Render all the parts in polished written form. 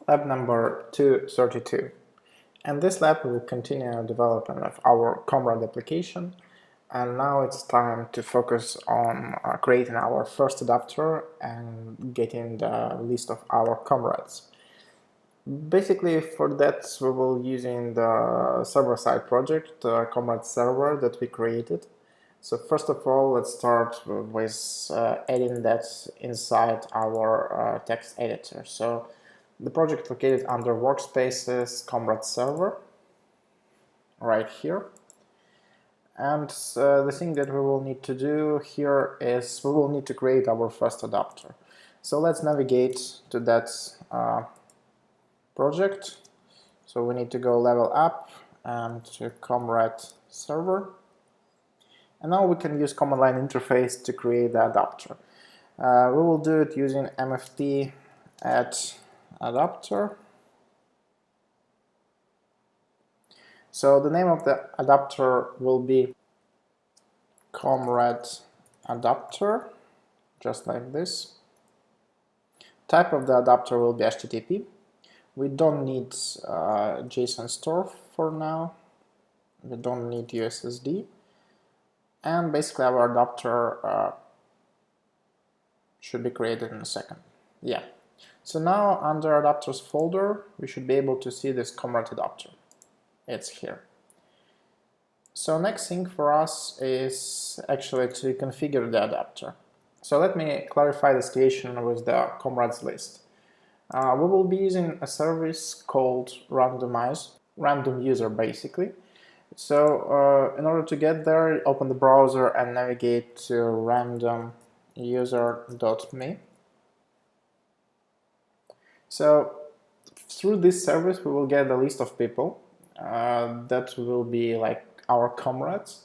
lab number 232. In this lab we will continue development of our comrade application, and now it's time to focus on creating our first adapter and getting the list of our comrades. Basically for that we will using the server-side project, comrade server that we created. So first of all, let's start with adding that inside our text editor. So the project located under workspaces, comrade server, right here. And the thing that we will need to do here is we will need to create our first adapter. So let's navigate to that project. So we need to go level up and to comrade server. And now we can use command line interface to create the adapter. We will do it using mfp adapter. So the name of the adapter will be comrade adapter, just like this. Type of the adapter will be HTTP. We don't need JSON store for now. We don't need USSD. And basically our adapter should be created in a second. Yeah. So now under adapters folder, we should be able to see this comrade adapter. It's here. So next thing for us is actually to configure the adapter. So let me clarify the situation with the comrades list. We will be using a service called random user basically. So in order to get there, open the browser and navigate to randomuser.me. So through this service we will get a list of people that will be like our comrades.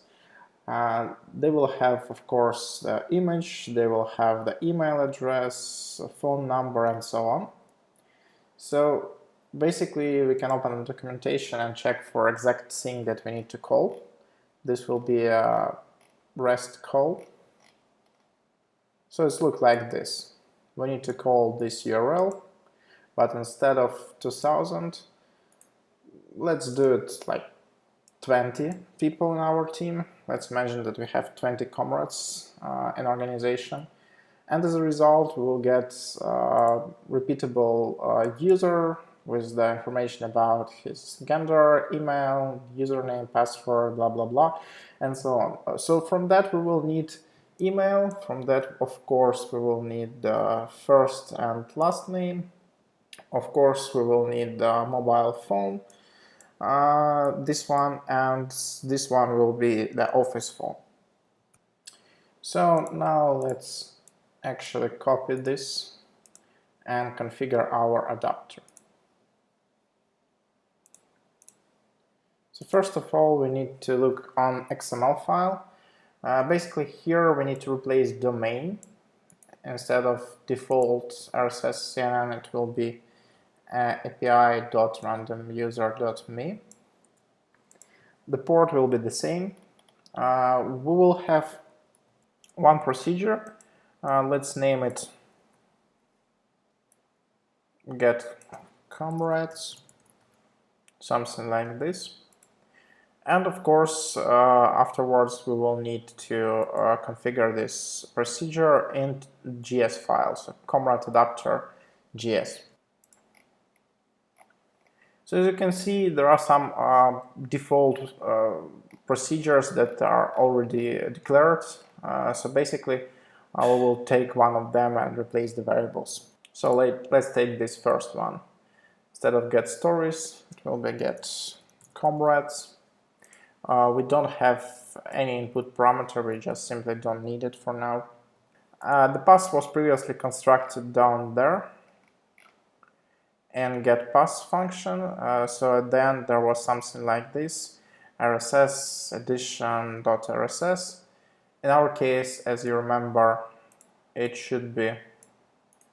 They will have, of course, the image, they will have the email address, phone number, and so on. So basically we can open the documentation and check for exact thing that we need to call. This will be a REST call. So it's look like this. We need to call this URL, but instead of 2000, let's do it like 20 people in our team. Let's imagine that we have 20 comrades in organization. And as a result, we will get repeatable user with the information about his gender, email, username, password, blah, blah, blah, and so on. So from that, we will need email. From that, of course, we will need the first and last name. Of course, we will need the mobile phone. This one and this one will be the office phone. So now let's actually copy this and configure our adapter. So first of all, we need to look on XML file. Basically here we need to replace domain. Instead of default RSS CNN, it will be api.randomuser.me. The port will be the same. We will have one procedure. Let's name it get comrades, something like this. And of course, afterwards we will need to configure this procedure in JS file, so comrade adapter JS. So as you can see, there are some default procedures that are already declared. So basically, I will take one of them and replace the variables. So let's take this first one. Instead of get stories, it will be get comrades. We don't have any input parameter, we just simply don't need it for now. The path was previously constructed down there and get path function. So then there was something like this, RSS edition.rss. In our case, as you remember, it should be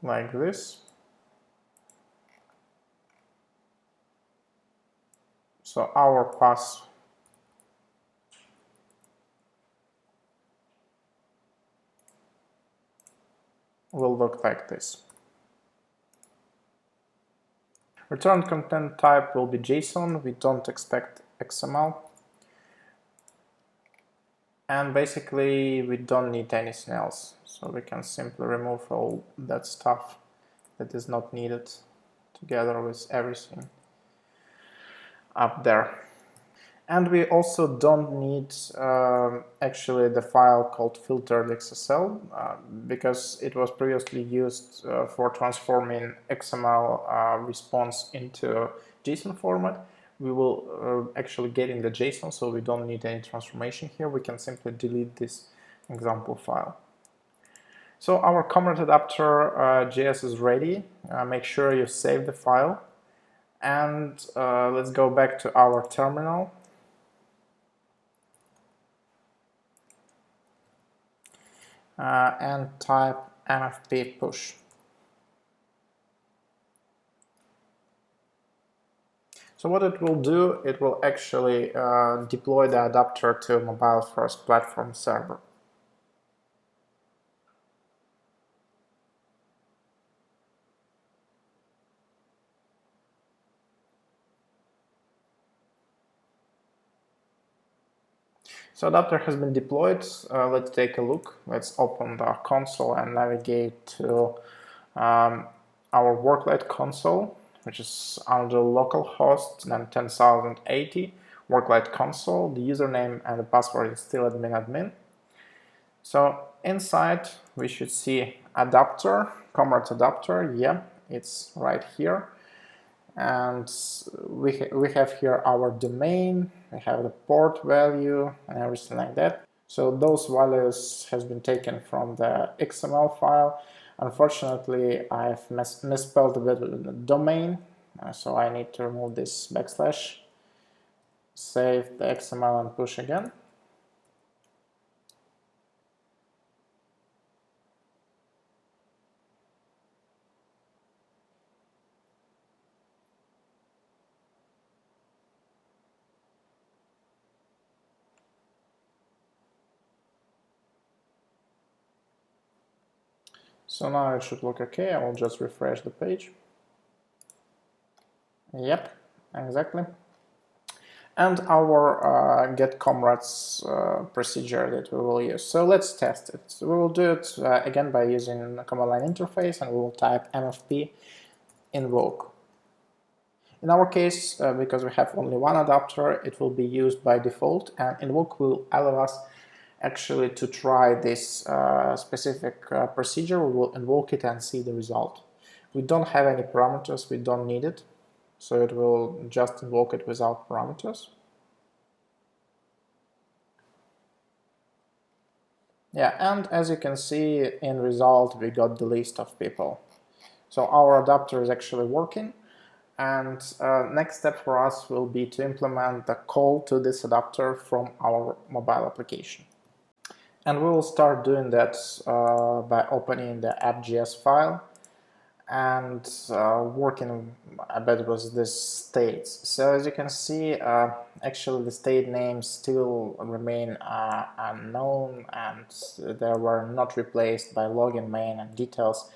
like this. So our path will look like this. Return content type will be JSON. We don't expect XML. And basically we don't need anything else. So we can simply remove all that stuff that is not needed together with everything up there. And we also don't need actually the file called filtered.xsl because it was previously used for transforming XML response into JSON format. We will actually get in the JSON, so we don't need any transformation here. We can simply delete this example file. So our comrade adapter JS is ready. Make sure you save the file. And let's go back to our terminal. And type mfp push. So what it will do, it will actually deploy the adapter to MobileFirst Platform server. So adapter has been deployed. Let's take a look. Let's open the console and navigate to our workload console, which is under localhost and 10,080 workload console. The username and the password is still admin. So inside we should see adapter, comrade adapter. Yeah, it's right here. And we have here our domain, we have the port value and everything like that. So those values has been taken from the XML file. Unfortunately, I've misspelled a bit of the domain, so I need to remove this backslash, save the XML and push again. So now it should look okay. I will just refresh the page. Yep, exactly. And our get comrades procedure that we will use. So let's test it. So we will do it again by using a command line interface, and we will type mfp invoke. In our case, because we have only one adapter, it will be used by default, and invoke will allow us actually to try this specific procedure. We will invoke it and see the result. We don't have any parameters, we don't need it, so it will just invoke it without parameters. Yeah, and as you can see in result, we got the list of people. So our adapter is actually working. And next step for us will be to implement the call to this adapter from our mobile application. And we will start doing that by opening the app.js file and working a bit with the states. So as you can see, actually the state names still remain unknown, and they were not replaced by login, main, and details.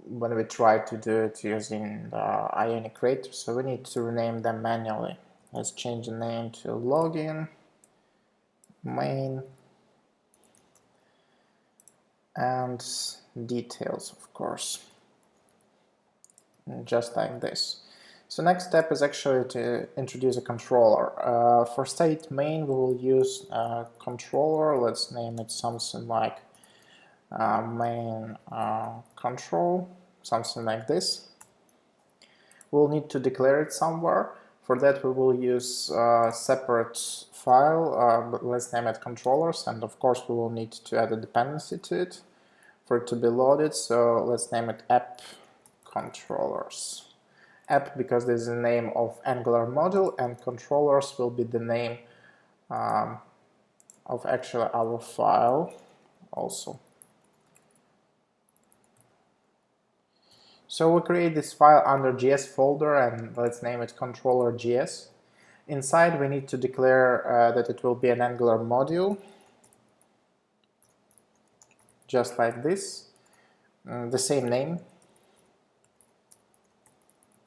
When we try to do it using the Ionic creator, so we need to rename them manually. Let's change the name to login, main, and details, of course, just like this. So next step is actually to introduce a controller. For state main, we will use a controller. Let's name it something like main control, something like this. We'll need to declare it somewhere. For that we will use a separate file, but let's name it controllers, and of course we will need to add a dependency to it for it to be loaded, so let's name it app controllers. App because this is the name of Angular module, and controllers will be the name of actually our file also. So we create this file under JS folder, and let's name it controller.js. Inside we need to declare that it will be an Angular module, just like this, the same name.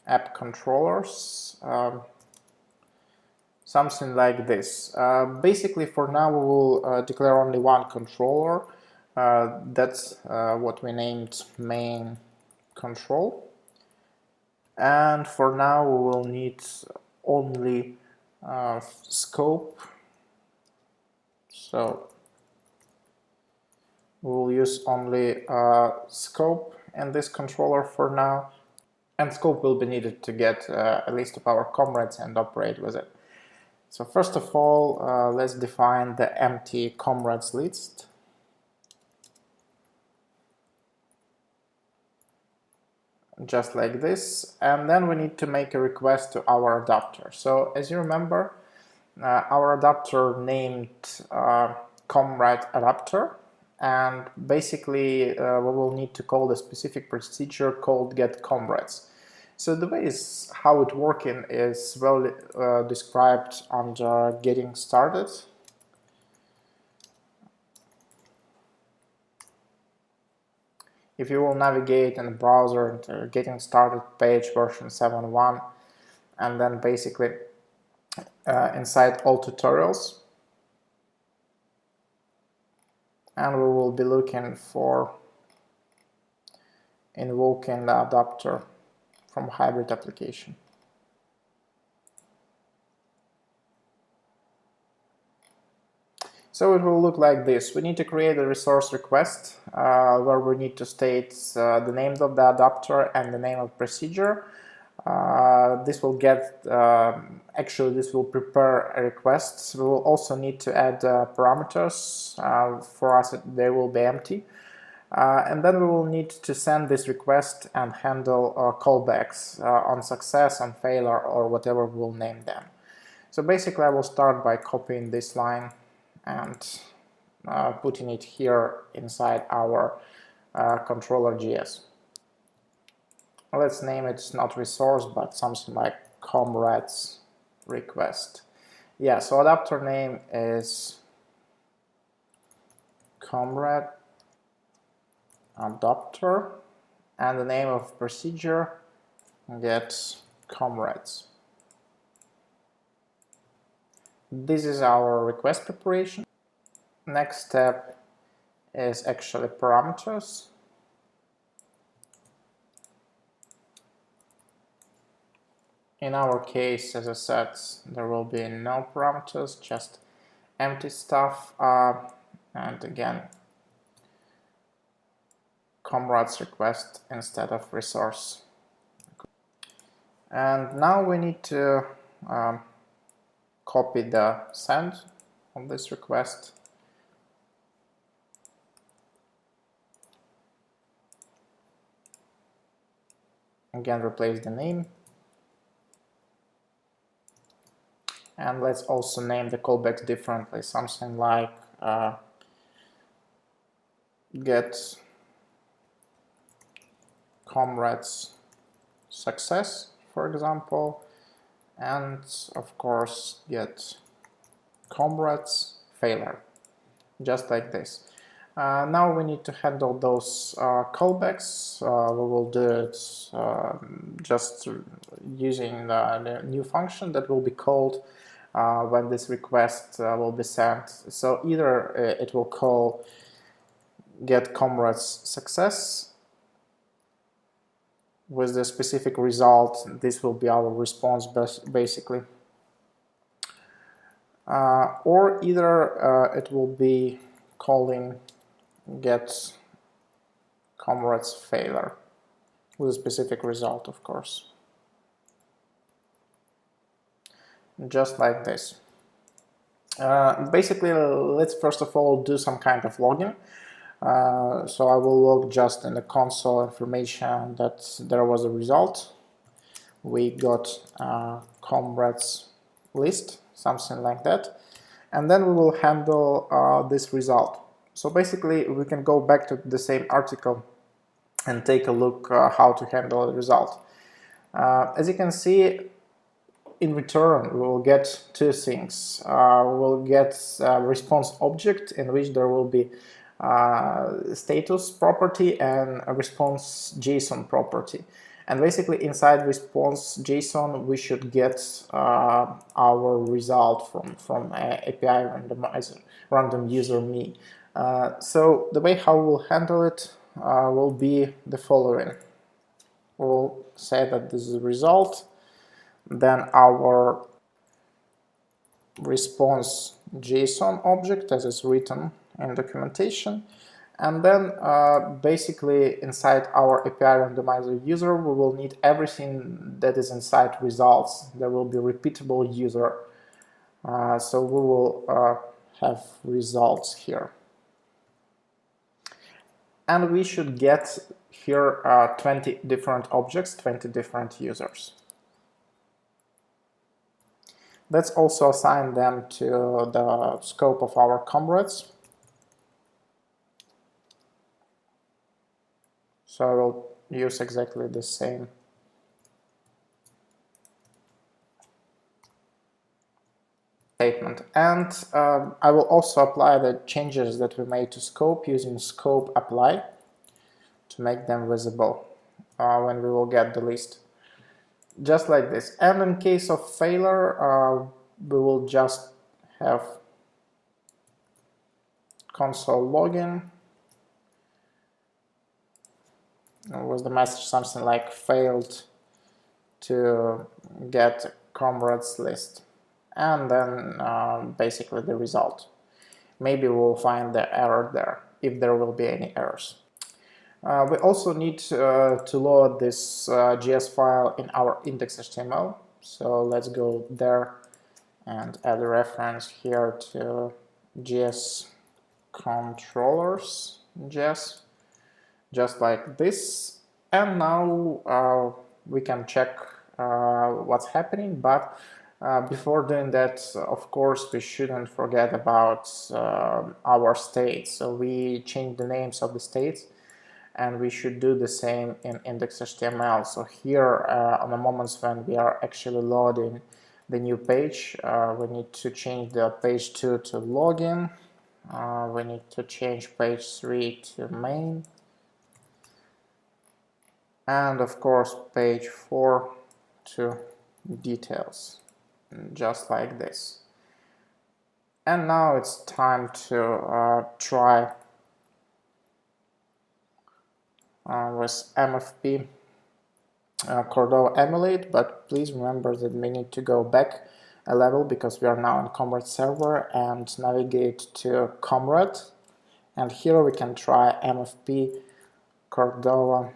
app controllers, something like this. Basically, for now, we will declare only one controller. That's what we named main control. And for now, we will need only scope. So we will use only scope in this controller for now. And scope will be needed to get a list of our comrades and operate with it. So first of all, let's define the empty comrades list. Just like this, and then we need to make a request to our adapter. So as you remember, our adapter named comrade adapter, and basically we will need to call the specific procedure called get comrades. So the way is how it working is well described under getting started. If you will navigate in the browser into getting started page version 7.1, and then basically inside all tutorials, and we will be looking for invoking the adapter from hybrid application. So it will look like this. We need to create a resource request where we need to state the name of the adapter and the name of procedure. This will get, actually this will prepare a request. We will also need to add parameters. For us they will be empty. And then we will need to send this request and handle callbacks on success, on failure, or whatever we'll name them. So basically I will start by copying this line and putting it here inside our controller.js. Let's name it not resource, but something like comrades request. Yeah, so adapter name is comrade adapter, and the name of procedure get comrades. This is our request preparation. Next step is actually parameters. In our case, as I said, there will be no parameters, just empty stuff, and again, comrades request instead of resource. And now we need to copy the send of this request. Again, replace the name. And let's also name the callbacks differently, something like get comrades success, for example, and of course get comrades failure, just like this. Now we need to handle those callbacks. We will do it just using the new function that will be called when this request will be sent. So either it will call get comrades success with the specific result. This will be our response basically, or either it will be calling get comrades failure with a specific result, of course, just like this. Basically, let's first of all do some kind of logging. So I will log just in the console information that there was a result. We got comrades list, something like that, and then we will handle this result. So basically we can go back to the same article and take a look how to handle the result. As you can see, in return we will get two things. We will get a response object in which there will be status property and a response JSON property. And basically inside response JSON we should get our result from API randomizer, random user me. So the way how we'll handle it will be the following. We'll say that this is the result, then our response JSON object as is written in documentation, and then basically inside our API randomizer user we will need everything that is inside results. There will be repeatable user, so we will have results here, and we should get here 20 different objects, 20 different users. Let's also assign them to the scope of our comrades. So I will use exactly the same statement. And I will also apply the changes that we made to scope using scope apply to make them visible when we will get the list. Just like this. And in case of failure, we will just have console login with the message something like failed to get comrades list, and then basically the result. Maybe we'll find the error there, if there will be any errors. We also need to load this JS file in our index.html. So let's go there and add a reference here to JS controllers JS, just like this. And now we can check what's happening, but before doing that, of course, we shouldn't forget about our states. So we changed the names of the states, and we should do the same in index.html. So here, on the moments when we are actually loading the new page, we need to change the page 2 to login. We need to change page 3 to main. And of course, page 4 to details, just like this. And now it's time to try with MFP Cordova emulate, but please remember that we need to go back a level because we are now in comrade server and navigate to comrade, and here we can try MFP Cordova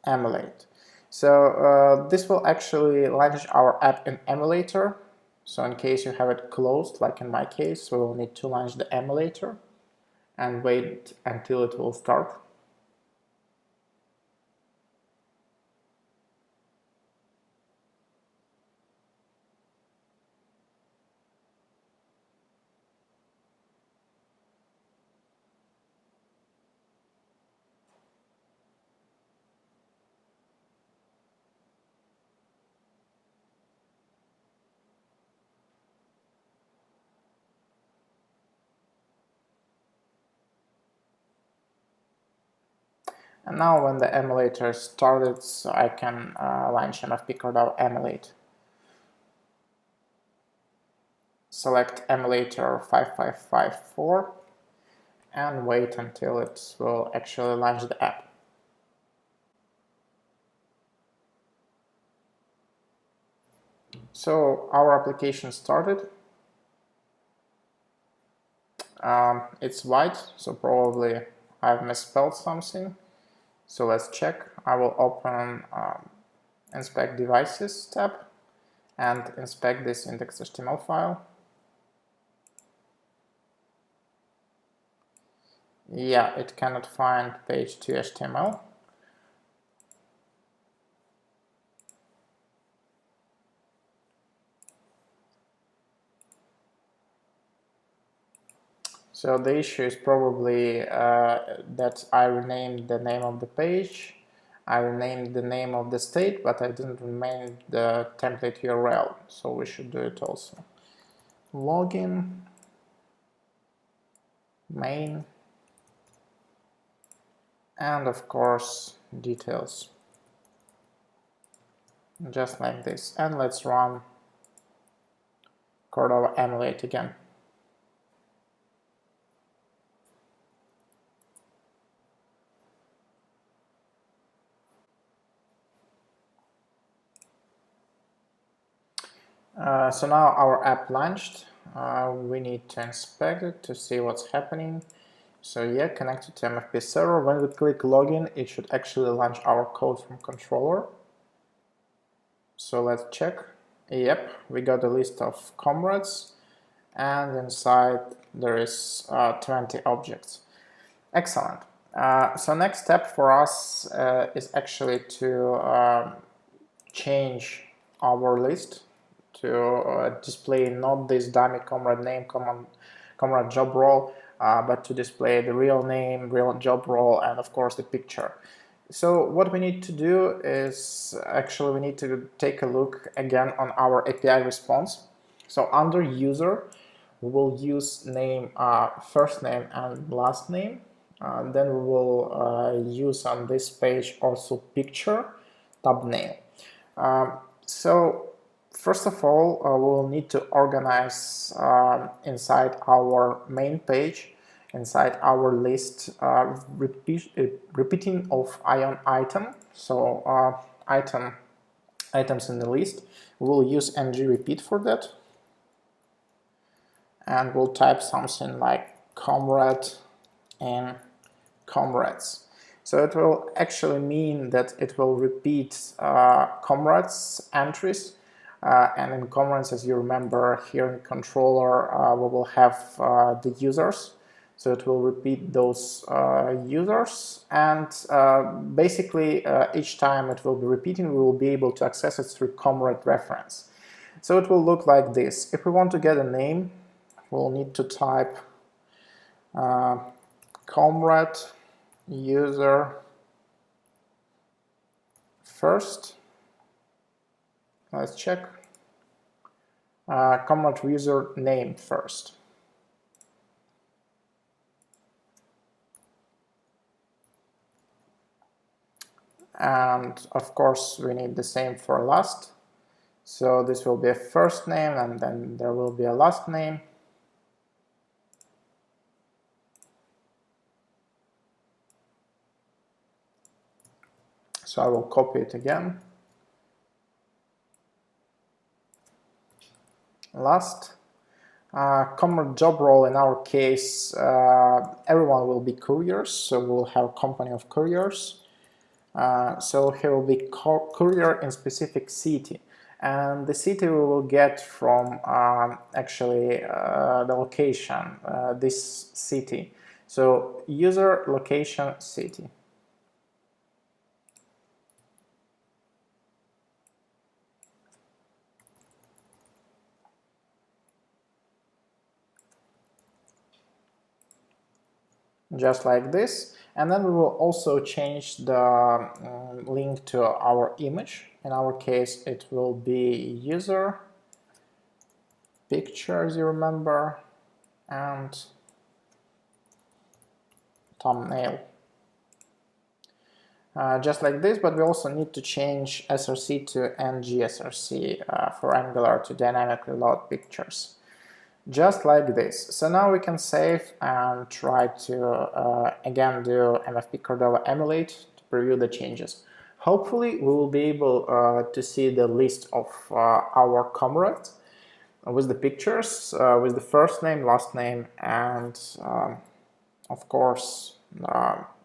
emulate. So this will actually launch our app in emulator. So in case you have it closed, like in my case, we will need to launch the emulator and wait until it will start. And now when the emulator started, so I can launch MFP Cordova emulate. Select emulator 5554 and wait until it will actually launch the app. So our application started. It's white, so probably I've misspelled something. So let's check. I will open Inspect Devices tab and inspect this index.html file. Yeah, it cannot find page 2 HTML. So the issue is probably that I renamed the name of the page, I renamed the name of the state, but I didn't rename the template URL, so we should do it also. Login, main, and of course details, just like this. And let's run Cordova emulate again. So now our app launched. We need to inspect it to see what's happening. So yeah, connected to MFP server. When we click login, it should actually launch our code from controller. So let's check. Yep, we got a list of comrades, and inside there is 20 objects. Excellent. So next step for us is actually to change our list to display not this dummy comrade name, comrade job role, but to display the real name, real job role, and of course the picture. So what we need to do is actually we need to take a look again on our API response. So under user, we will use name, first name and last name. Then we will use on this page also picture, thumbnail. So first of all, we will need to organize inside our main page, inside our list, repeating of item. So items in the list. We will use ng repeat for that, and we'll type something like comrade and comrades. So it will actually mean that it will repeat comrades entries. And in comrades, as you remember, here in controller, we will have the users. So it will repeat those users, and basically each time it will be repeating, we will be able to access it through comrade reference. So it will look like this. If we want to get a name, we'll need to type comrade user first. Let's check. Comrade user name first. And of course we need the same for last. So this will be a first name, and then there will be a last name. So I will copy it again. Last. Comrade job role, in our case, everyone will be couriers, so we'll have a company of couriers. So here will be courier in specific city, and the city we will get from actually the location, this city. So user location city. Just like this. And then we will also change the link to our image. In our case, it will be user, picture, as you remember, and thumbnail. Just like this, but we also need to change SRC to ng-src for Angular to dynamically load pictures. Just like this. So now we can save and try to again do MFP Cordova emulate to preview the changes. Hopefully we will be able to see the list of our comrades with the pictures, with the first name, last name, and of course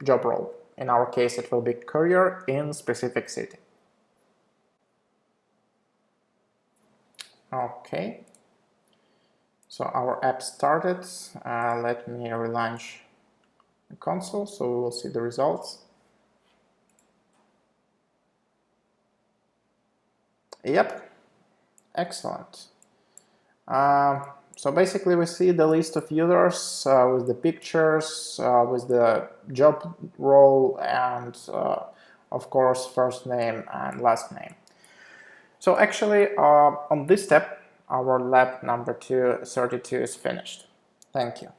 job role. In our case it will be courier in specific city. Okay. So our app started. Let me relaunch the console so we will see the results. Yep, excellent. So basically we see the list of users with the pictures, with the job role, and of course first name and last name. So actually on this step, our lab number 32 is finished. Thank you.